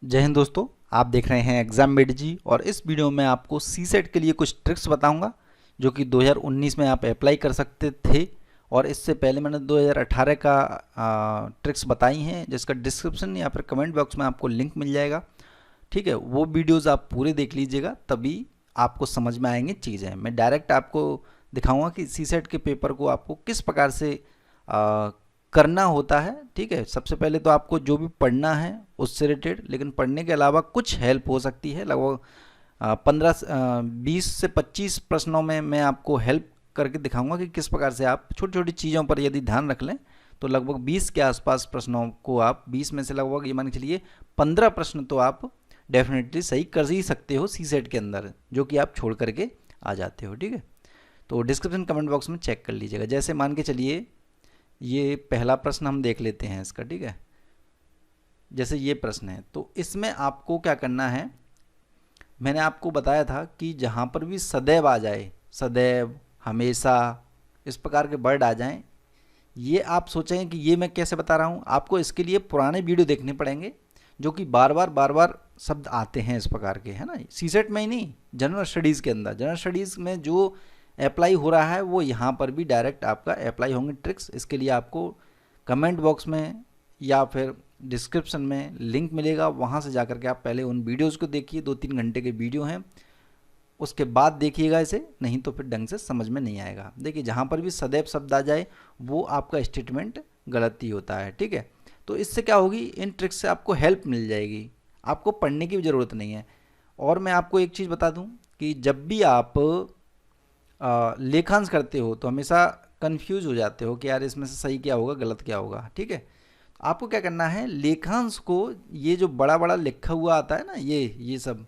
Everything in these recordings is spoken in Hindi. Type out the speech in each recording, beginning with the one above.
जय हिंद दोस्तों, आप देख रहे हैं एग्जाम मेड जी। और इस वीडियो में आपको सीसेट के लिए कुछ ट्रिक्स बताऊंगा जो कि 2019 में आप अप्लाई कर सकते थे। और इससे पहले मैंने 2018 का ट्रिक्स बताई हैं जिसका डिस्क्रिप्शन या फिर कमेंट बॉक्स में आपको लिंक मिल जाएगा। ठीक है, वो वीडियोज़ आप पूरे देख लीजिएगा, तभी आपको समझ में आएंगे चीज़ें। मैं डायरेक्ट आपको दिखाऊंगा कि सीसेट के पेपर को आपको किस प्रकार से करना होता है। ठीक है, सबसे पहले तो आपको जो भी पढ़ना है उससे रिलेटेड, लेकिन पढ़ने के अलावा कुछ हेल्प हो सकती है। लगभग 20 से 25 प्रश्नों में मैं आपको हेल्प करके दिखाऊंगा कि किस प्रकार से आप छोटी छोटी चीज़ों पर यदि ध्यान रख लें तो लगभग 20 के आसपास प्रश्नों को आप 20 में से लगभग ये मान के चलिए 15 प्रश्न तो आप डेफिनेटली सही कर ही सकते हो सीसेट के अंदर, जो कि आप छोड़ करके आ जाते हो। ठीक है, तो डिस्क्रिप्शन कमेंट बॉक्स में चेक कर लीजिएगा। जैसे मान के चलिए ये पहला प्रश्न हम देख लेते हैं इसका। ठीक है, जैसे ये प्रश्न है तो इसमें आपको क्या करना है, मैंने आपको बताया था कि जहाँ पर भी सदैव आ जाए, सदैव, हमेशा, इस प्रकार के वर्ड आ जाएं, ये आप सोचें कि ये मैं कैसे बता रहा हूँ। आपको इसके लिए पुराने वीडियो देखने पड़ेंगे जो कि बार बार शब्द आते हैं इस प्रकार के, है ना। सीसेट में ही नहीं, जनरल स्टडीज़ के अंदर, जनरल स्टडीज़ में जो अप्लाई हो रहा है वो यहाँ पर भी डायरेक्ट आपका अप्लाई होंगे ट्रिक्स। इसके लिए आपको कमेंट बॉक्स में या फिर डिस्क्रिप्शन में लिंक मिलेगा, वहाँ से जाकर के आप पहले उन वीडियोज़ को देखिए। 2-3 घंटे के वीडियो हैं, उसके बाद देखिएगा इसे, नहीं तो फिर ढंग से समझ में नहीं आएगा। देखिए, जहाँ पर भी सदैव शब्द आ जाए वो आपका स्टेटमेंट गलत ही होता है। ठीक है, तो इससे क्या होगी, इन ट्रिक्स से आपको हेल्प मिल जाएगी, आपको पढ़ने की भी ज़रूरत नहीं है। और मैं आपको एक चीज़ बता दूं कि जब भी आप लेखांश करते हो तो हमेशा कंफ्यूज हो जाते हो कि यार इसमें से सही क्या होगा, गलत क्या होगा। ठीक है, आपको क्या करना है, लेखांश को, ये जो बड़ा बड़ा लिखा हुआ आता है ना, ये सब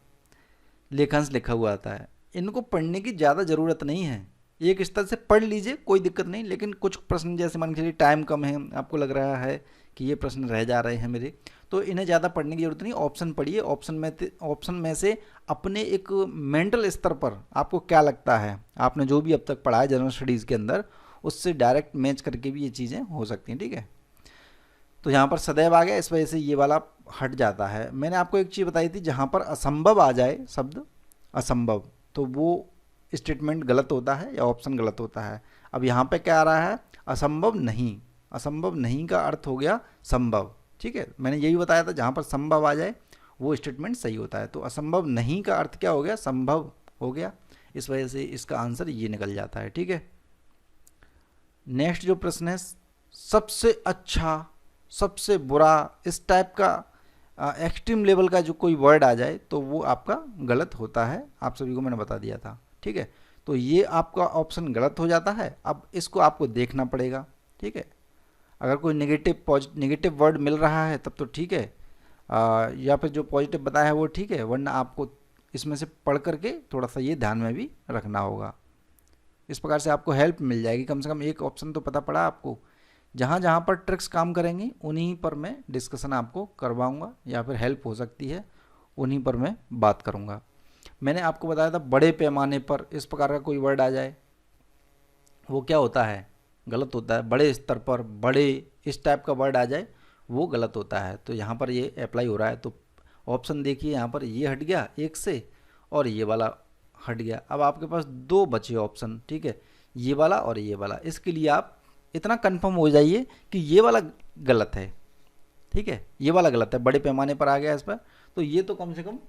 लेखांश लिखा हुआ आता है, इनको पढ़ने की ज़्यादा ज़रूरत नहीं है। एक स्तर से पढ़ लीजिए, कोई दिक्कत नहीं, लेकिन कुछ प्रश्न जैसे मान के चलिए टाइम कम है, आपको लग रहा है कि ये प्रश्न रह जा रहे हैं मेरे, तो इन्हें ज़्यादा पढ़ने की ज़रूरत नहीं। ऑप्शन पढ़िए, ऑप्शन में से अपने एक मेंटल स्तर पर आपको क्या लगता है, आपने जो भी अब तक पढ़ा है जनरल स्टडीज़ के अंदर, उससे डायरेक्ट मैच करके भी ये चीज़ें हो सकती हैं। ठीक है, तो यहाँ पर सदैव आ गया, इस वजह से ये वाला हट जाता है। मैंने आपको एक चीज़ बताई थी, जहाँ पर असंभव आ जाए शब्द, असंभव, तो वो स्टेटमेंट गलत होता है या ऑप्शन गलत होता है। अब यहाँ पे क्या आ रहा है, असंभव नहीं, असंभव नहीं का अर्थ हो गया संभव। ठीक है, मैंने यही बताया था, जहाँ पर संभव आ जाए वो स्टेटमेंट सही होता है। तो असंभव नहीं का अर्थ क्या हो गया, संभव हो गया, इस वजह से इसका आंसर ये निकल जाता है। ठीक है, नेक्स्ट जो प्रश्न है, सबसे अच्छा, सबसे बुरा, इस टाइप का एक्सट्रीम लेवल का जो कोई वर्ड आ जाए तो वो आपका गलत होता है, आप सभी को मैंने बता दिया था। ठीक है, तो ये आपका ऑप्शन गलत हो जाता है। अब इसको आपको देखना पड़ेगा। ठीक है, अगर कोई नेगेटिव वर्ड मिल रहा है तब तो ठीक है, या फिर जो पॉजिटिव बताया है वो ठीक है, वरना आपको इसमें से पढ़ करके थोड़ा सा ये ध्यान में भी रखना होगा। इस प्रकार से आपको हेल्प मिल जाएगी, कम से कम एक ऑप्शन तो पता पड़ा आपको। जहाँ जहाँ पर ट्रिक्स काम करेंगी उन्हीं पर मैं डिस्कशन आपको करवाऊँगा, या फिर हेल्प हो सकती है उन्हीं पर मैं बात करूँगा। मैंने आपको बताया था बड़े पैमाने पर इस प्रकार का कोई वर्ड आ जाए वो क्या होता है, गलत होता है। बड़े स्तर पर, बड़े, इस टाइप का वर्ड आ जाए वो गलत होता है। तो यहाँ पर ये अप्लाई हो रहा है, तो ऑप्शन देखिए, यहाँ पर ये हट गया एक से और ये वाला हट गया। अब आपके पास दो बचे ऑप्शन। ठीक है, ये वाला और ये वाला। इसके लिए आप इतना कंफर्म हो जाइए कि ये वाला गलत है। ठीक है, ये वाला गलत है, बड़े पैमाने पर आ गया इस पर, तो ये तो कम से कम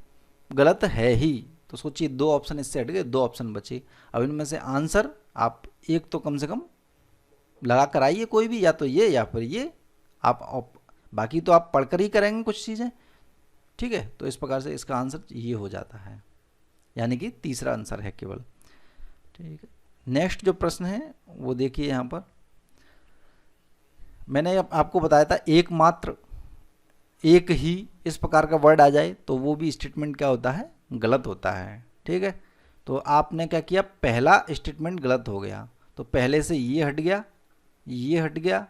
गलत है ही। तो सोचिए, दो ऑप्शन इससे हट गए, दो ऑप्शन बचे। अब इनमें से आंसर आप एक तो कम से कम लगा कर आइए, कोई भी, या तो ये या फिर ये। आप बाकी तो आप पढ़कर ही करेंगे कुछ चीज़ें। ठीक है, तो इस प्रकार से इसका आंसर ये हो जाता है, यानी कि तीसरा आंसर है केवल। ठीक है, नेक्स्ट जो प्रश्न है वो देखिए, यहाँ पर मैंने आपको बताया था एकमात्र, एक ही, इस प्रकार का वर्ड आ जाए तो वो भी स्टेटमेंट क्या होता है, गलत होता है। ठीक है, तो आपने क्या किया, पहला स्टेटमेंट गलत हो गया, तो पहले से ये हट गया, ये हट गया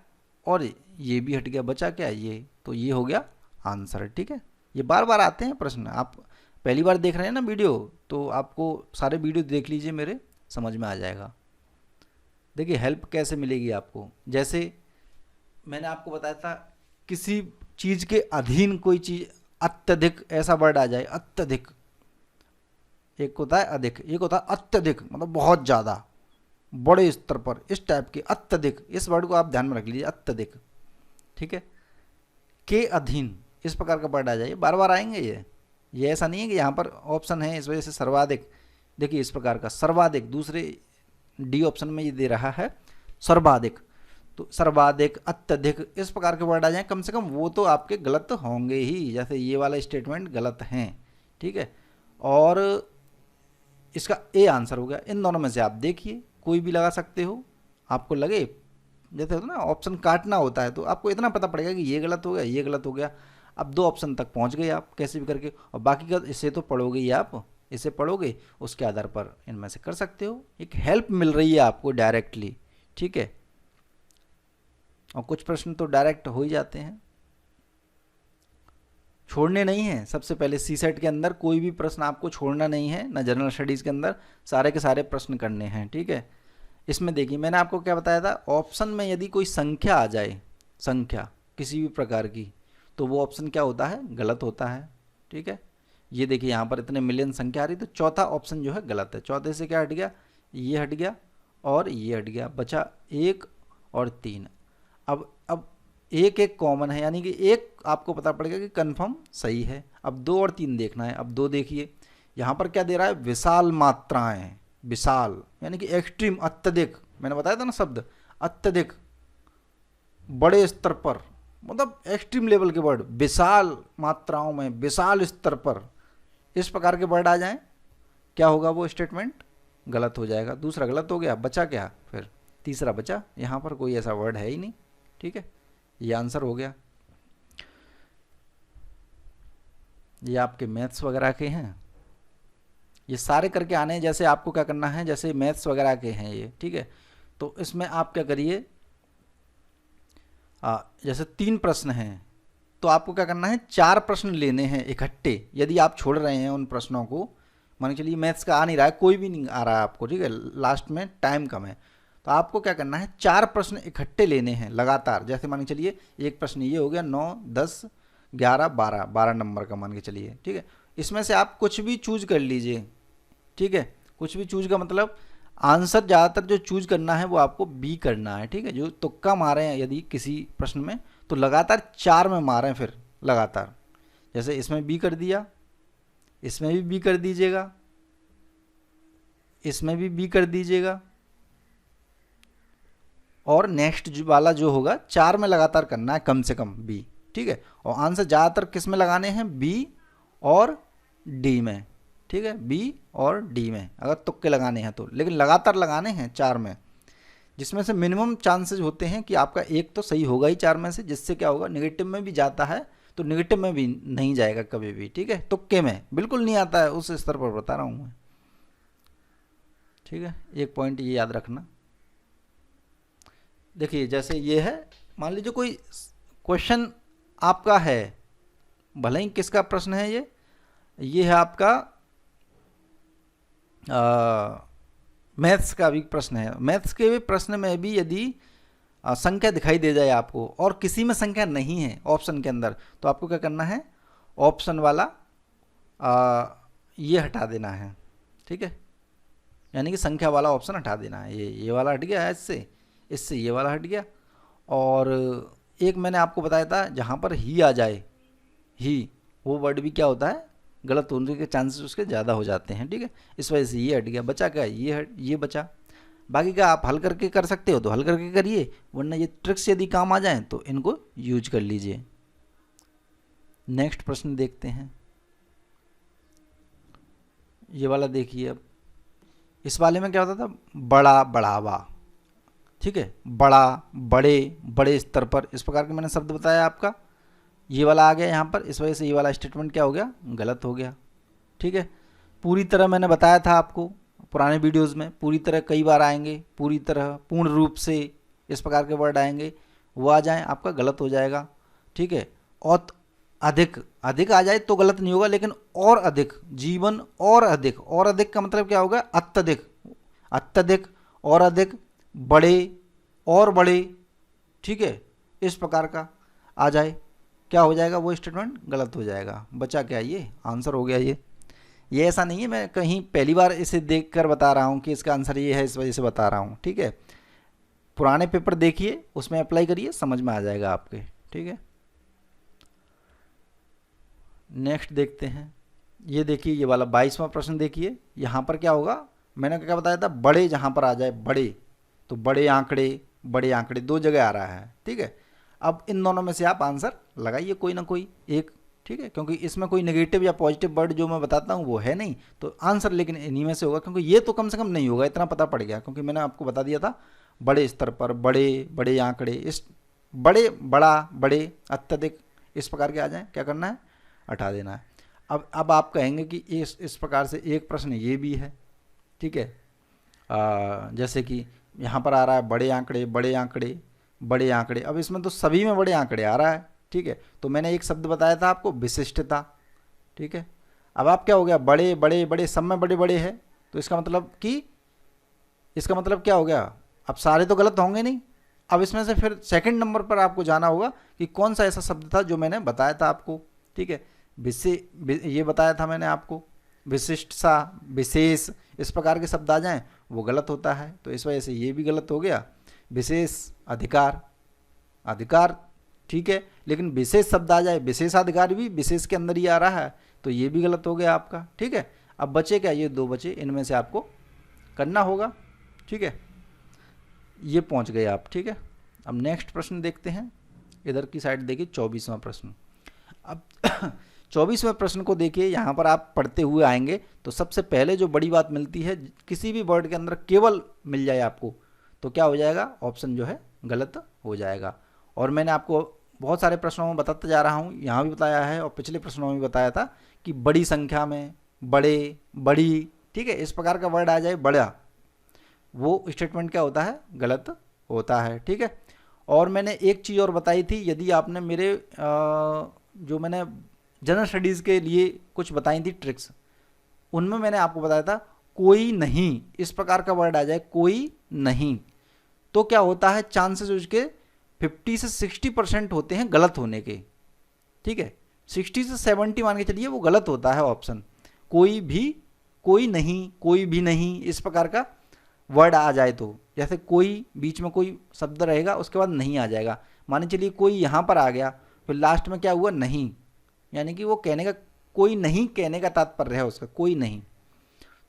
और ये भी हट गया, बचा क्या, ये, तो ये हो गया आंसर। ठीक है, ये बार बार आते हैं प्रश्न, आप पहली बार देख रहे हैं ना वीडियो, तो आपको सारे वीडियो देख लीजिए मेरे, समझ में आ जाएगा। देखिए हेल्प कैसे मिलेगी आपको, जैसे मैंने आपको बताया था, किसी चीज़ के अधीन कोई चीज़ अत्यधिक ऐसा वर्ड आ जाए, अत्यधिक। एक होता है अधिक, एक होता है अत्यधिक, मतलब बहुत ज़्यादा, बड़े स्तर पर, इस टाइप के। अत्यधिक, इस वर्ड को आप ध्यान में रख लीजिए, अत्यधिक, ठीक है। के अधीन, इस प्रकार का वर्ड आ जाए, बार बार आएंगे ये ऐसा नहीं है कि यहाँ पर ऑप्शन है इस वजह से सर्वाधिक। देखिए इस प्रकार का सर्वाधिक, दूसरे डी ऑप्शन में ये दे रहा है सर्वाधिक, तो सर्वाधिक, अत्यधिक, इस प्रकार के वर्ड आ जाए कम से कम, वो तो आपके गलत होंगे ही, जैसे ये वाला स्टेटमेंट गलत हैं, ठीक है। और इसका ए आंसर हो गया। इन दोनों में से आप देखिए, कोई भी लगा सकते हो, आपको लगे, जैसे होता ना ऑप्शन काटना होता है, तो आपको इतना पता पड़ेगा कि ये गलत हो गया, ये गलत हो गया। अब 2 ऑप्शन तक पहुंच गए आप कैसे भी करके, और बाकी का इसे तो पढ़ोगे ही आप, इसे पढ़ोगे, उसके आधार पर इनमें से कर सकते हो। एक हेल्प मिल रही है आपको डायरेक्टली, ठीक है। और कुछ प्रश्न तो डायरेक्ट हो ही जाते हैं, छोड़ने नहीं है। सबसे पहले सी सेट के अंदर कोई भी प्रश्न आपको छोड़ना नहीं है, ना जनरल स्टडीज़ के अंदर, सारे के सारे प्रश्न करने हैं, ठीक है। इसमें देखिए मैंने आपको क्या बताया था, ऑप्शन में यदि कोई संख्या आ जाए, संख्या किसी भी प्रकार की, तो वो ऑप्शन क्या होता है, गलत होता है, ठीक है। ये देखिए यहाँ पर इतने मिलियन संख्या आ रही, तो चौथा ऑप्शन जो है गलत है। चौथे से क्या हट गया, ये हट गया और ये हट गया, बचा 1 और 3। अब एक एक कॉमन है, यानी कि एक आपको पता पड़ेगा कि कंफर्म सही है। अब 2 और 3 देखना है। अब 2 देखिए, यहाँ पर क्या दे रहा है, विशाल मात्राएं, विशाल यानी कि एक्सट्रीम, अत्यधिक, मैंने बताया था ना शब्द, अत्यधिक, बड़े स्तर पर, मतलब एक्सट्रीम लेवल के वर्ड, विशाल मात्राओं में, विशाल स्तर पर, इस प्रकार के वर्ड आ जाएं, क्या होगा, वो स्टेटमेंट गलत हो जाएगा। दूसरा गलत हो गया, बचा क्या फिर, तीसरा बचा, यहाँ पर कोई ऐसा वर्ड है ही नहीं, ठीक है। ये आंसर हो गया। ये आपके मैथ्स वगैरह के हैं, ये सारे करके आने हैं। जैसे आपको क्या करना है, जैसे मैथ्स वगैरह के हैं ये, ठीक है। तो इसमें आप क्या करिए, जैसे 3 प्रश्न हैं, तो आपको क्या करना है, 4 प्रश्न लेने हैं इकट्ठे। यदि आप छोड़ रहे हैं उन प्रश्नों को, मान के चलिए मैथ्स का आ नहीं रहा है, कोई भी नहीं आ रहा है आपको, ठीक है, लास्ट में टाइम कम है, तो आपको क्या करना है, 4 प्रश्न इकट्ठे लेने हैं लगातार। जैसे मान के चलिए एक प्रश्न ये हो गया 9, 10, 11, 12, 12 नंबर का मान के चलिए, ठीक है। इसमें से आप कुछ भी चूज कर लीजिए, ठीक है। कुछ भी चूज का मतलब आंसर ज़्यादातर जो चूज करना है वो आपको बी करना है, ठीक है। जो तुक्का मारे हैं यदि किसी प्रश्न में, तो लगातार 4 में मारें फिर लगातार। जैसे इसमें बी कर दिया, इसमें भी बी कर दीजिएगा, इसमें भी बी कर दीजिएगा, और नेक्स्ट वाला जो होगा 4 में लगातार करना है कम से कम बी, ठीक है। और आंसर ज़्यादातर किस में लगाने हैं, बी और डी में, ठीक है, बी और डी में अगर तुक्के लगाने हैं तो, लेकिन लगातार लगाने हैं 4 में, जिसमें से मिनिमम चांसेस होते हैं कि आपका एक तो सही होगा ही 4 में से, जिससे क्या होगा, नेगेटिव में भी जाता है तो नेगेटिव में भी नहीं जाएगा कभी भी, ठीक है। तुक्के में बिल्कुल नहीं आता है, उस स्तर पर बता रहा हूँ मैं, ठीक है। एक पॉइंट ये याद रखना। देखिए जैसे ये है, मान लीजिए कोई क्वेश्चन आपका है, भले ही किसका प्रश्न है ये है आपका मैथ्स का भी प्रश्न है। मैथ्स के भी प्रश्न में भी यदि संख्या दिखाई दे जाए आपको और किसी में संख्या नहीं है ऑप्शन के अंदर, तो आपको क्या करना है, ऑप्शन वाला ये हटा देना है, ठीक है। यानी कि संख्या वाला ऑप्शन हटा देना है, ये वाला हट गया है, इससे ये वाला हट गया। और एक मैंने आपको बताया था जहाँ पर ही आ जाए, ही, वो वर्ड भी क्या होता है, गलत होने के चांसेस उसके ज़्यादा हो जाते हैं, ठीक है। इस वजह से ये हट गया, बचा क्या, ये बचा। बाकी का आप हल करके कर सकते हो तो हल करके करिए, वरना ये ट्रिक्स यदि काम आ जाएं तो इनको यूज कर लीजिए। नेक्स्ट प्रश्न देखते हैं, ये वाला देखिए। अब इस वाले में क्या होता था, बड़ा, बढ़ावा, ठीक है, बड़ा, बड़े स्तर पर, इस प्रकार के मैंने शब्द बताया आपका। ये वाला आ गया यहाँ पर, इस वजह से ये वाला स्टेटमेंट क्या हो गया, गलत हो गया, ठीक है। पूरी तरह मैंने बताया था आपको पुराने वीडियोस में, पूरी तरह कई बार आएंगे, पूरी तरह, पूर्ण रूप से, इस प्रकार के वर्ड आएंगे, वो आ जाएं आपका गलत हो जाएगा, ठीक है। और अधिक आ जाए तो गलत नहीं होगा, लेकिन और अधिक, जीवन और अधिक का मतलब क्या होगा, अत्यधिक और अधिक, बड़े और बड़े, ठीक है, इस प्रकार का आ जाए क्या हो जाएगा, वो स्टेटमेंट गलत हो जाएगा। बचा क्या, ये आंसर हो गया। ये ऐसा नहीं है मैं कहीं पहली बार इसे देख कर बता रहा हूँ कि इसका आंसर ये है, इस वजह से बता रहा हूँ, ठीक है। पुराने पेपर देखिए, उसमें अप्लाई करिए, समझ में आ जाएगा आपके, ठीक है। नेक्स्ट देखते हैं, ये देखिए ये वाला 22वां प्रश्न देखिए। यहाँ पर क्या होगा, मैंने क्या बताया था, बड़े जहाँ पर आ जाए बड़े, तो बड़े आंकड़े 2 जगह आ रहा है, ठीक है। अब इन दोनों में से आप आंसर लगाइए कोई ना कोई एक, ठीक है, क्योंकि इसमें कोई नेगेटिव या पॉजिटिव वर्ड जो मैं बताता हूँ वो है नहीं, तो आंसर लेकिन इन्हीं में से होगा, क्योंकि ये तो कम से कम नहीं होगा, इतना पता पड़ गया, क्योंकि मैंने आपको बता दिया था बड़े स्तर पर बड़े बड़े आंकड़े, इस बड़े बड़ा बड़े अत्यधिक इस प्रकार के आ जाएं, क्या करना है, हटा देना है। अब आप कहेंगे कि इस प्रकार से एक प्रश्न ये भी है, ठीक है। जैसे कि यहाँ पर आ रहा है बड़े आंकड़े बड़े आंकड़े बड़े आंकड़े, अब इसमें तो सभी में बड़े आंकड़े आ रहा है, ठीक है। तो मैंने एक शब्द बताया था आपको, विशिष्टता, ठीक है। अब आप क्या हो गया, बड़े बड़े बड़े सब में बड़े बड़े है, तो इसका मतलब क्या हो गया, अब सारे तो गलत होंगे नहीं। अब इसमें से फिर सेकंड नंबर पर आपको जाना होगा कि कौन सा ऐसा शब्द था जो मैंने बताया था आपको, ठीक है। ये बताया था मैंने आपको, विशिष्ट सा, विशेष, इस प्रकार के शब्द आ जाएं वो गलत होता है, तो इस वजह से ये भी गलत हो गया। विशेष अधिकार, अधिकार ठीक है, लेकिन विशेष शब्द आ जाए, विशेषाधिकार भी विशेष के अंदर ही आ रहा है, तो ये भी गलत हो गया आपका, ठीक है। अब बचे क्या, ये 2 बचे, इनमें से आपको करना होगा, ठीक है। ये पहुंच गए आप, ठीक है। अब नेक्स्ट प्रश्न देखते हैं, इधर की साइड देखिए 24वां प्रश्न। अब 24वें प्रश्न को देखिए, यहाँ पर आप पढ़ते हुए आएंगे तो सबसे पहले जो बड़ी बात मिलती है, किसी भी वर्ड के अंदर केवल मिल जाए आपको, तो क्या हो जाएगा, ऑप्शन जो है गलत हो जाएगा। और मैंने आपको बहुत सारे प्रश्नों में बताता जा रहा हूँ, यहाँ भी बताया है और पिछले प्रश्नों में भी बताया था कि बड़ी संख्या में, बड़े, बड़ी, ठीक है, इस प्रकार का वर्ड आ जाए बड़ा, वो स्टेटमेंट क्या होता है, गलत होता है, ठीक है। और मैंने एक चीज़ और बताई थी, यदि आपने मेरे जो मैंने जनरल स्टडीज़ के लिए कुछ बताई थी ट्रिक्स, उनमें मैंने आपको बताया था कोई नहीं, इस प्रकार का वर्ड आ जाए कोई नहीं, तो क्या होता है, चांसेस उसके 50 से 60% होते हैं गलत होने के, ठीक है। 60 से 70 मान के चलिए वो गलत होता है ऑप्शन। कोई भी, कोई नहीं, कोई भी नहीं, इस प्रकार का वर्ड आ जाए तो, जैसे कोई बीच में कोई शब्द रहेगा उसके बाद नहीं आ जाएगा, मान चलिए कोई यहाँ पर आ गया, फिर लास्ट में क्या हुआ, नहीं, यानी कि वो कहने का, कोई नहीं कहने का तात्पर्य है उसका, कोई नहीं,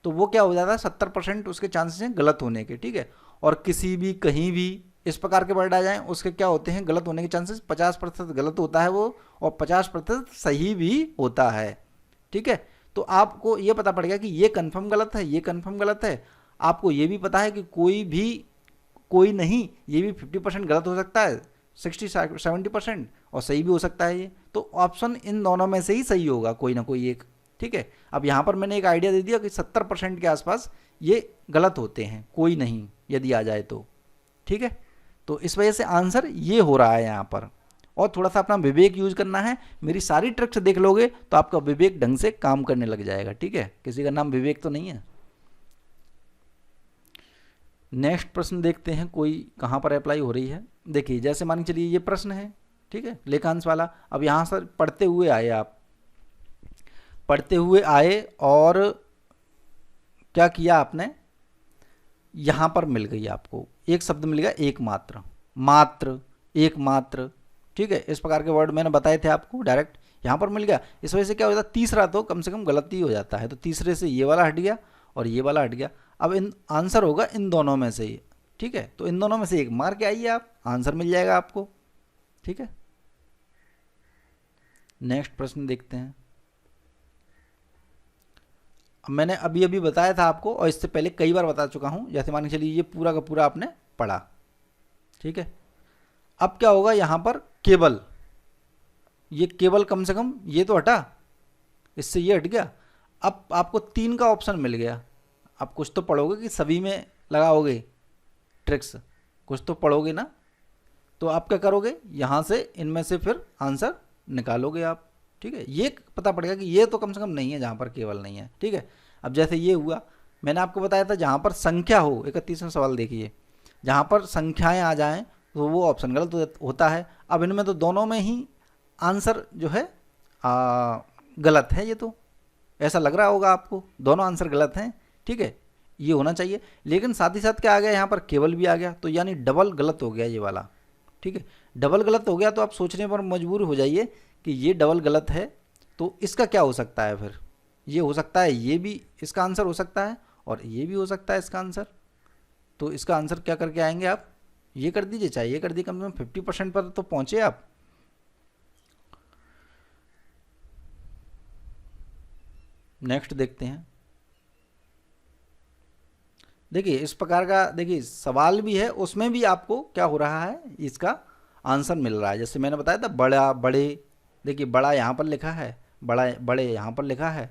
तो वो क्या हो जाता है, 70% उसके चांसेस हैं गलत होने के, ठीक है। और किसी भी, कहीं भी, इस प्रकार के वर्ड आ जाएं उसके क्या होते हैं, गलत होने के चांसेस 50% गलत होता है वो, और 50% सही भी होता है, ठीक है। तो आपको ये पता पड़ेगा कि ये कन्फर्म गलत है, ये कन्फर्म गलत है। आपको ये भी पता है कि कोई भी, कोई नहीं, ये भी 50% गलत हो सकता है, 60-70%, और सही भी हो सकता है ये, तो ऑप्शन इन दोनों में से ही सही होगा, कोई ना कोई एक, ठीक है। अब यहाँ पर मैंने एक आइडिया दे दिया कि 70% के आसपास ये गलत होते हैं, कोई नहीं यदि आ जाए तो, ठीक है। तो इस वजह से आंसर ये हो रहा है यहाँ पर, और थोड़ा सा अपना विवेक यूज करना है। मेरी सारी ट्रिक्स देख लोगे तो आपका विवेक ढंग से काम करने लग जाएगा, ठीक है। किसी का नाम विवेक तो नहीं है। नेक्स्ट प्रश्न देखते हैं, कोई कहाँ पर अप्लाई हो रही है। देखिए जैसे मान के चलिए ये प्रश्न है, ठीक है, लेखांश वाला। अब यहाँ से पढ़ते हुए आए आप, पढ़ते हुए आए और क्या किया आपने, यहाँ पर मिल गई आपको एक शब्द मिल गया, एकमात्र, मात्र, एकमात्र, ठीक है, इस प्रकार के वर्ड मैंने बताए थे आपको, डायरेक्ट यहाँ पर मिल गया। इस वजह से क्या हो जाता है, तीसरा तो कम से कम गलती हो जाता है, तो तीसरे से ये वाला हट गया और ये वाला हट गया। अब इन आंसर होगा इन दोनों में से ही, ठीक है, तो इन दोनों में से एक मार के आइए आप, आंसर मिल जाएगा आपको, ठीक है। नेक्स्ट प्रश्न देखते हैं। मैंने अभी अभी बताया था आपको, और इससे पहले कई बार बता चुका हूं, जैसे मान के चलिए ये पूरा का पूरा आपने पढ़ा, ठीक है। अब क्या होगा, यहां पर केवल, ये केवल कम से कम ये तो हटा, इससे ये हट गया। अब आपको 3 का ऑप्शन मिल गया। आप कुछ तो पढ़ोगे कि सभी में लगाओगे ट्रिक्स, कुछ तो पढ़ोगे ना, तो आप क्या करोगे, यहां से इनमें से फिर आंसर निकालोगे आप, ठीक है। ये पता पड़ेगा कि ये तो कम से कम नहीं है जहाँ पर केवल नहीं है, ठीक है। अब जैसे ये हुआ, मैंने आपको बताया था जहाँ पर संख्या हो, 31वां सवाल देखिए, जहाँ पर संख्याएं आ जाएं तो वो ऑप्शन गलत होता है। अब इनमें तो दोनों में ही आंसर जो है गलत है, ये तो ऐसा लग रहा होगा आपको, दोनों आंसर गलत हैं, ठीक है, ये होना चाहिए। लेकिन साथ ही साथ क्या आ गया यहाँ पर, केवल भी आ गया, तो यानी डबल गलत हो गया ये वाला, ठीक है। डबल गलत हो गया तो आप सोचने पर मजबूर हो जाइए कि ये डबल गलत है, तो इसका क्या हो सकता है फिर, ये हो सकता है, ये भी इसका आंसर हो सकता है और ये भी हो सकता है इसका आंसर। तो इसका आंसर क्या करके आएंगे आप, ये कर दीजिए, चाहे ये कर दीजिए, कम से कम 50% पर तो पहुंचे आप। नेक्स्ट देखते हैं। देखिए इस प्रकार का, देखिए सवाल भी है, उसमें भी आपको क्या हो रहा है, इसका आंसर मिल रहा है। जैसे मैंने बताया था बड़ा बड़े, देखिए बड़ा यहाँ पर लिखा है, बड़ा बड़े यहाँ पर लिखा है,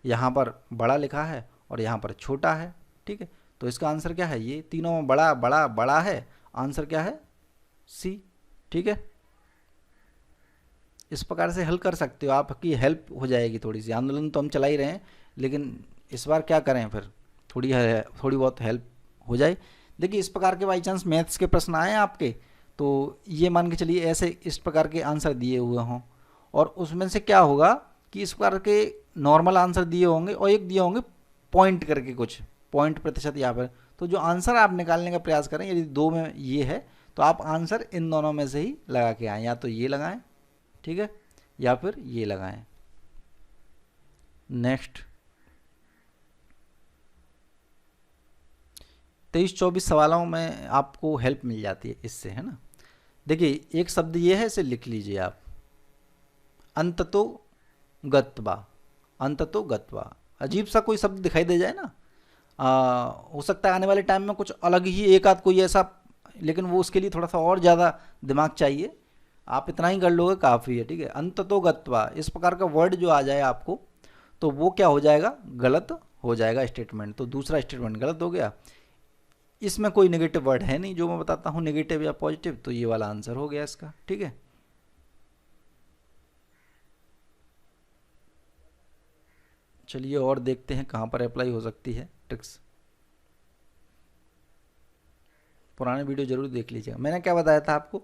यहाँ पर बड़ा लिखा है और यहाँ पर छोटा है, ठीक है। तो इसका आंसर क्या है, ये तीनों में बड़ा बड़ा बड़ा है, आंसर क्या है, सी, ठीक है। इस प्रकार से हल कर सकते हो, आपकी हेल्प हो जाएगी थोड़ी सी। आंदोलन तो हम चला ही रहे हैं, लेकिन इस बार क्या करें फिर, थोड़ी बहुत हेल्प हो जाए। देखिए इस प्रकार के बाई चांस मैथ्स के प्रश्न आए आपके, तो ये मान के चलिए ऐसे इस प्रकार के आंसर दिए हुए हों, और उसमें से क्या होगा कि इस प्रकार के नॉर्मल आंसर दिए होंगे और एक दिए होंगे पॉइंट करके, कुछ पॉइंट प्रतिशत यहाँ पर। तो जो आंसर आप निकालने का प्रयास करें, यदि दो में ये है तो आप आंसर इन दोनों में से ही लगा के आएँ, या तो ये लगाएं, ठीक है, या फिर ये लगाएं। नेक्स्ट 23-24 सवालों में आपको हेल्प मिल जाती है इससे, है ना। देखिए एक शब्द ये है, इसे लिख लीजिए आप, अंततो गत्वा, अंततो गत्वा। अजीब सा कोई शब्द दिखाई दे जाए ना, हो सकता है आने वाले टाइम में कुछ अलग ही एक आध कोई ऐसा, लेकिन वो उसके लिए थोड़ा सा और ज़्यादा दिमाग चाहिए, आप इतना ही कर लोगे काफ़ी है, ठीक है। अंततो गत्वा इस प्रकार का वर्ड जो आ जाए आपको, तो वो क्या हो जाएगा, गलत हो जाएगा स्टेटमेंट। तो दूसरा स्टेटमेंट गलत हो गया, इसमें कोई नेगेटिव वर्ड है नहीं जो मैं बताता हूँ, नेगेटिव या पॉजिटिव, तो ये वाला आंसर हो गया इसका, ठीक है। चलिए और देखते हैं कहाँ पर अप्लाई हो सकती है ट्रिक्स। पुराने वीडियो जरूर देख लीजिएगा। मैंने क्या बताया था आपको,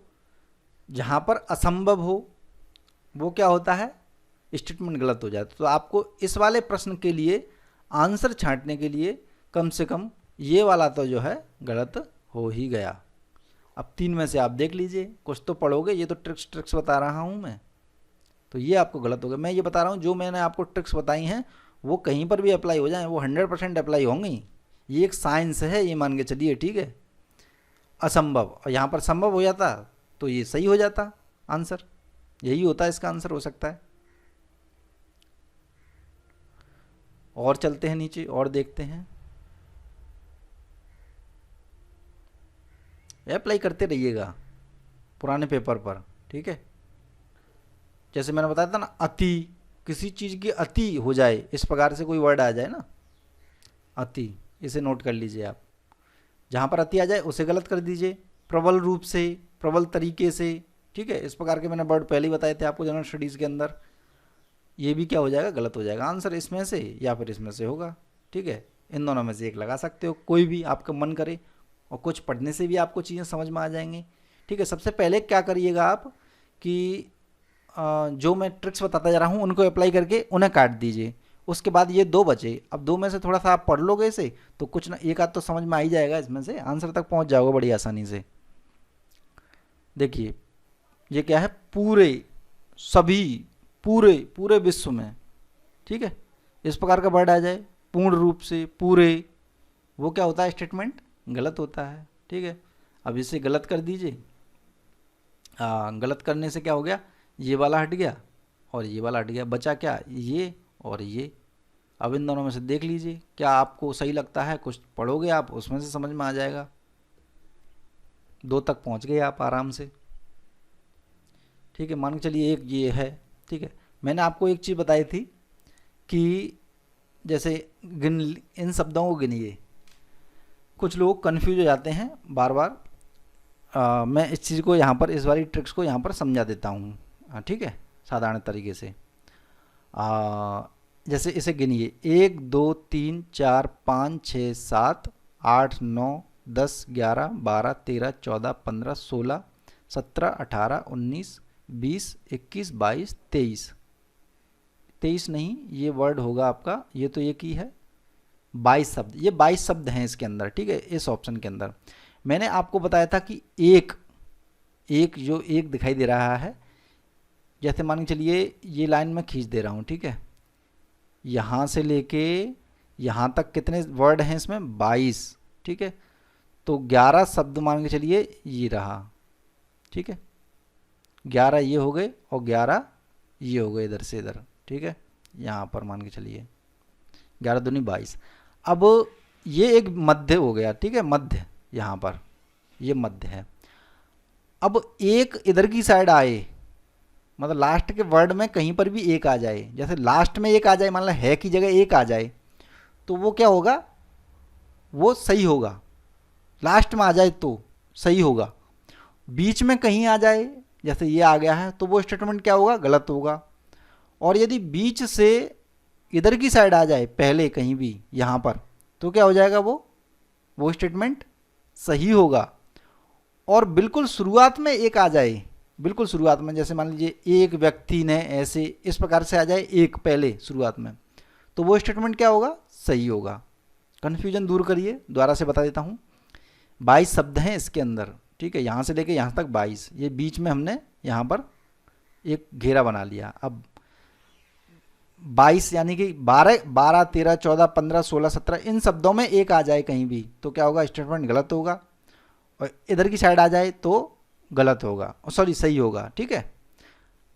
जहाँ पर असंभव हो वो क्या होता है, स्टेटमेंट गलत हो जाता है। तो आपको इस वाले प्रश्न के लिए आंसर छांटने के लिए कम से कम ये वाला तो जो है गलत हो ही गया। अब 3 में से आप देख लीजिए, कुछ तो पढ़ोगे, ये तो ट्रिक्स बता रहा हूँ मैं, तो ये आपको गलत हो गया। मैं ये बता रहा हूँ जो मैंने आपको ट्रिक्स बताई हैं वो कहीं पर भी अप्लाई हो जाए, वो 100% अप्लाई होंगी। ये एक साइंस है, ये मान के चलिए, ठीक है। असंभव, और यहाँ पर संभव हो जाता तो ये सही हो जाता आंसर, यही होता है इसका आंसर हो सकता है। और चलते हैं नीचे और देखते हैं, अप्लाई करते रहिएगा पुराने पेपर पर, ठीक है। जैसे मैंने बताया था ना, अति, किसी चीज़ की अति हो जाए, इस प्रकार से कोई वर्ड आ जाए ना, अति, इसे नोट कर लीजिए आप। जहाँ पर अति आ जाए उसे गलत कर दीजिए, प्रबल रूप से, प्रबल तरीके से, ठीक है। इस प्रकार के मैंने वर्ड पहले ही बताए थे आपको जनरल स्टडीज़ के अंदर। ये भी क्या हो जाएगा, गलत हो जाएगा। आंसर इसमें से या फिर इसमें से होगा, ठीक है। इन दोनों में से एक लगा सकते हो, कोई भी आपका मन करे, और कुछ पढ़ने से भी आपको चीज़ें समझ में आ जाएंगी, ठीक है। सबसे पहले क्या करिएगा आप कि जो मैं ट्रिक्स बताता जा रहा हूँ उनको अप्लाई करके उन्हें काट दीजिए। उसके बाद ये 2 बचे, अब 2 में से थोड़ा सा आप पढ़ लोगे इसे, तो कुछ ना एक आध तो समझ में आ ही जाएगा, इसमें से आंसर तक पहुँच जाओगे बड़ी आसानी से। देखिए ये क्या है, पूरे, सभी, पूरे, पूरे विश्व में, ठीक है। इस प्रकार का वर्ड आ जाए, पूर्ण रूप से, पूरे, वो क्या होता है, स्टेटमेंट गलत होता है, ठीक है। अब इसे गलत कर दीजिए, गलत करने से क्या हो गया, ये वाला हट गया और ये वाला हट गया, बचा क्या, ये और ये। अब इन दोनों में से देख लीजिए क्या आपको सही लगता है, कुछ पढ़ोगे आप उसमें से समझ में आ जाएगा। 2 तक पहुंच गए आप आराम से, ठीक है। मान के चलिए एक ये है, ठीक है। मैंने आपको एक चीज़ बताई थी कि जैसे इन शब्दों को गिनिए, कुछ लोग कन्फ्यूज हो जाते हैं बार बार। मैं इस चीज़ को यहाँ पर, इस वाली ट्रिक्स को यहाँ पर समझा देता हूँ, ठीक है, साधारण तरीके से। जैसे इसे गिनिए, 1 2 3 4 5 6 7 8 9 10 11 12 13 14 15 16 17 18 19 20, 21, 22, 23, 23 नहीं, ये वर्ड होगा आपका, ये तो एक ही है, 22 शब्द, ये 22 शब्द हैं इसके अंदर, ठीक है, इस ऑप्शन के अंदर। मैंने आपको बताया था कि एक जो एक दिखाई दे रहा है, जैसे मान के चलिए ये लाइन मैं खींच दे रहा हूँ, ठीक है, यहाँ से लेके यहाँ तक कितने वर्ड हैं इसमें, 22, ठीक है, तो 11 शब्द मान के चलिए ये रहा, ठीक है, 11 ये हो गए और 11 ये हो गए इधर से इधर, ठीक है, यहाँ पर मान के चलिए 11 दूनी 22। अब ये एक मध्य हो गया, ठीक है, मध्य, यहाँ पर ये मध्य है। अब एक इधर की साइड आए, मतलब लास्ट के वर्ड में कहीं पर भी एक आ जाए, जैसे लास्ट में एक आ जाए, मान लो है की जगह एक आ जाए, तो वो क्या होगा, वो सही होगा, लास्ट में आ जाए तो सही होगा। बीच में कहीं आ जाए, जैसे ये आ गया है, तो वो स्टेटमेंट क्या होगा, गलत होगा। और यदि बीच से इधर की साइड आ जाए पहले कहीं भी यहाँ पर, तो क्या हो जाएगा, वो स्टेटमेंट सही होगा। और बिल्कुल शुरुआत में एक आ जाए, बिल्कुल शुरुआत में, जैसे मान लीजिए एक व्यक्ति ने ऐसे, इस प्रकार से आ जाए एक पहले शुरुआत में, तो वो स्टेटमेंट क्या होगा, सही होगा। कन्फ्यूजन दूर करिए, दोबारा से बता देता हूँ। 22 शब्द हैं इसके अंदर, ठीक है, यहाँ से लेके यहाँ तक 22, ये बीच में हमने यहाँ पर एक घेरा बना लिया। अब 22 यानी कि 12, 13, 14, 15, 16, 17 इन शब्दों में एक आ जाए कहीं भी, तो क्या होगा, स्टेटमेंट गलत होगा। और इधर की साइड आ जाए तो गलत होगा, सॉरी सही होगा, ठीक है।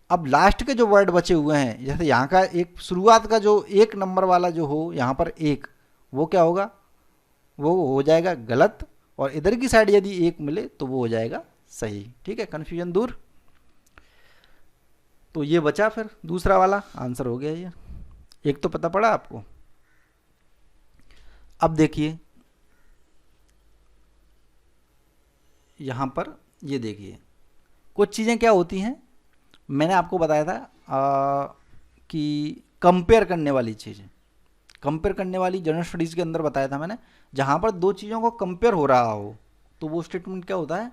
अब लास्ट के जो वर्ड बचे हुए हैं, जैसे यहाँ का एक शुरुआत का जो एक नंबर वाला जो हो यहाँ पर एक, वो क्या होगा, वो हो जाएगा गलत। और इधर की साइड यदि एक मिले तो वो हो जाएगा सही, ठीक है, कन्फ्यूजन दूर। तो ये बचा फिर दूसरा वाला आंसर हो गया ये, एक तो पता पड़ा आपको। अब देखिए यहाँ पर, ये देखिए कुछ चीज़ें क्या होती हैं, मैंने आपको बताया था कि कंपेयर करने वाली चीज़ें, कंपेयर करने वाली जनरल स्टडीज़ के अंदर बताया था मैंने, जहाँ पर दो चीज़ों को कंपेयर हो रहा हो तो वो स्टेटमेंट क्या होता है,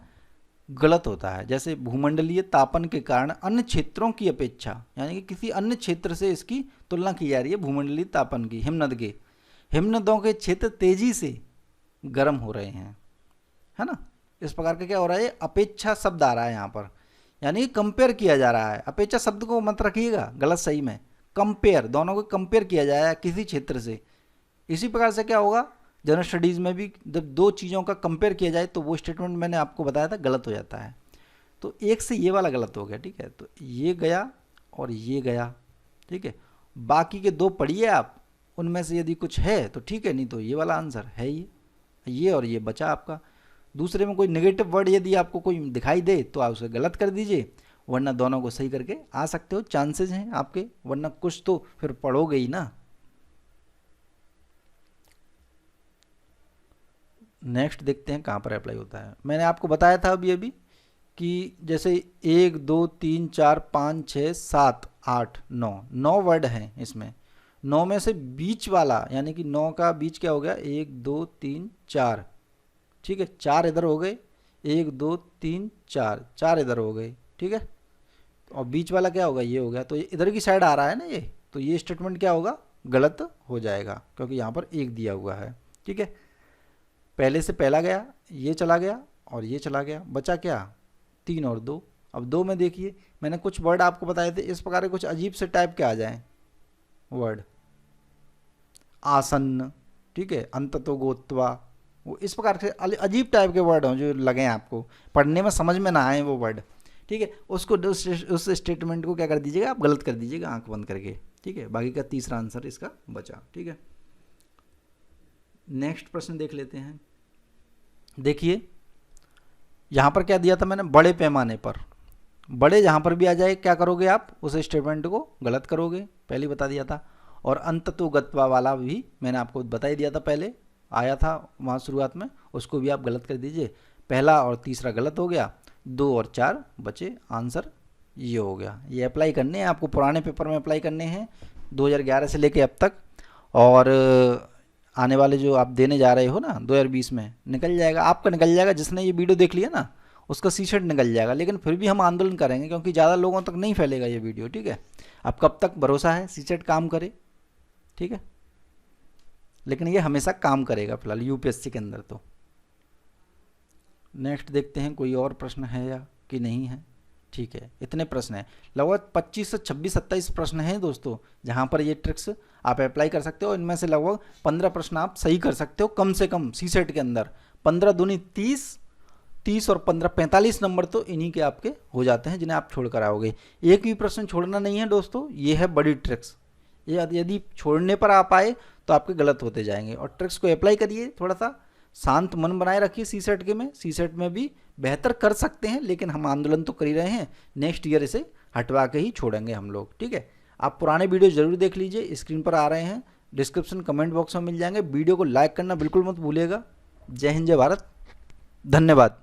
गलत होता है। जैसे भूमंडलीय तापन के कारण अन्य क्षेत्रों की अपेक्षा, यानी कि किसी अन्य क्षेत्र से इसकी तुलना की जा रही है भूमंडलीय तापन की, हिमनदों के क्षेत्र तेजी से गर्म हो रहे हैं, है ना, इस प्रकार का क्या हो रहा है, अपेक्षा शब्द आ रहा है यहाँ पर, यानी कि कंपेयर किया जा रहा है। अपेक्षा शब्द को मत रखिएगा गलत सही में, कंपेयर, दोनों को कंपेयर किया जाए किसी क्षेत्र से। इसी प्रकार से क्या होगा, जनरल स्टडीज़ में भी जब दो चीज़ों का कंपेयर किया जाए तो वो स्टेटमेंट मैंने आपको बताया था गलत हो जाता है। तो एक से ये वाला गलत हो गया, ठीक है, तो ये गया और ये गया, ठीक है। बाकी के दो पढ़िए आप, उनमें से यदि कुछ है तो ठीक है, नहीं तो ये वाला आंसर है ये और ये बचा आपका। दूसरे में कोई नेगेटिव वर्ड यदि आपको कोई दिखाई दे तो आप उसे गलत कर दीजिए, वरना दोनों को सही करके आ सकते हो, चांसेस हैं आपके, वरना कुछ तो फिर पढ़ोगे ही ना। नेक्स्ट देखते हैं कहाँ पर अप्लाई होता है। मैंने आपको बताया था अभी कि जैसे 1, 2, 3, 4, 5, 6, 7, 8, 9 वर्ड हैं इसमें, 9 में से बीच वाला, यानी कि 9 का बीच क्या हो गया, 1, 2, 3, 4, ठीक है, 4 इधर हो गए, 1, 2, 3, 4 इधर हो गए, ठीक है, और बीच वाला क्या होगा, ये हो गया, तो ये इधर की साइड आ रहा है ना ये, तो ये स्टेटमेंट क्या होगा, गलत हो जाएगा, क्योंकि यहाँ पर 1 दिया हुआ है, ठीक है। पहले से पहला गया, ये चला गया और ये चला गया, बचा क्या, 3 और 2। अब 2 में देखिए मैंने कुछ वर्ड आपको बताए थे, इस प्रकार के कुछ अजीब से टाइप के आ जाएं वर्ड, आसन्न, ठीक है, अंततो गोत्वा, वो इस प्रकार से अजीब टाइप के वर्ड हों जो लगे आपको पढ़ने में समझ में ना आए वो वर्ड, ठीक है, उसको उस स्टेटमेंट को क्या कर दीजिएगा, आप गलत कर दीजिएगा आंख बंद करके, ठीक है। बाकी का तीसरा आंसर इसका बचा, ठीक है। नेक्स्ट प्रश्न देख लेते हैं। देखिए यहाँ पर क्या दिया था मैंने, बड़े पैमाने पर, बड़े जहाँ पर भी आ जाए क्या करोगे आप, उस स्टेटमेंट को गलत करोगे, पहले बता दिया था। और अंततो गत्वा वाला भी मैंने आपको बता ही दिया था, पहले आया था वहाँ शुरुआत में, उसको भी आप गलत कर दीजिए। पहला और तीसरा गलत हो गया, 2 और 4 बचे, आंसर ये हो गया। ये अप्लाई करने हैं आपको, पुराने पेपर में अप्लाई करने हैं 2011 से लेके अब तक, और आने वाले जो आप देने जा रहे हो ना 2020 में निकल जाएगा आपका, निकल जाएगा। जिसने ये वीडियो देख लिया ना उसका सी सेट निकल जाएगा। लेकिन फिर भी हम आंदोलन करेंगे क्योंकि ज़्यादा लोगों तक नहीं फैलेगा ये वीडियो, ठीक है। अब कब तक भरोसा है सी सेट काम करे, ठीक है, लेकिन ये हमेशा काम करेगा फिलहाल यूपीएससी के अंदर। तो नेक्स्ट देखते हैं कोई और प्रश्न है या कि नहीं है। ठीक है, इतने प्रश्न हैं, लगभग 25 से 26 27 प्रश्न हैं दोस्तों, जहाँ पर ये ट्रिक्स आप अप्लाई कर सकते हो। इनमें से लगभग 15 प्रश्न आप सही कर सकते हो कम से कम सी सेट के अंदर। 15 दूनी 30, 30 और 15 45 नंबर तो इन्हीं के आपके हो जाते हैं जिन्हें आप छोड़ कर आओगे। एक भी प्रश्न छोड़ना नहीं है दोस्तों, ये है बड़ी ट्रिक्स। ये यदि छोड़ने पर आप आए तो आपके गलत होते जाएंगे। और ट्रिक्स को अप्लाई करिए, थोड़ा सा शांत मन बनाए रखिए। सी सेट के में, सी सेट में भी बेहतर कर सकते हैं, लेकिन हम आंदोलन तो कर ही रहे हैं। नेक्स्ट ईयर इसे हटवा के ही छोड़ेंगे हम लोग, ठीक है। आप पुराने वीडियो जरूर देख लीजिए, स्क्रीन पर आ रहे हैं, डिस्क्रिप्शन कमेंट बॉक्स में मिल जाएंगे। वीडियो को लाइक करना बिल्कुल मत भूलिएगा। जय हिंद, जय भारत, धन्यवाद।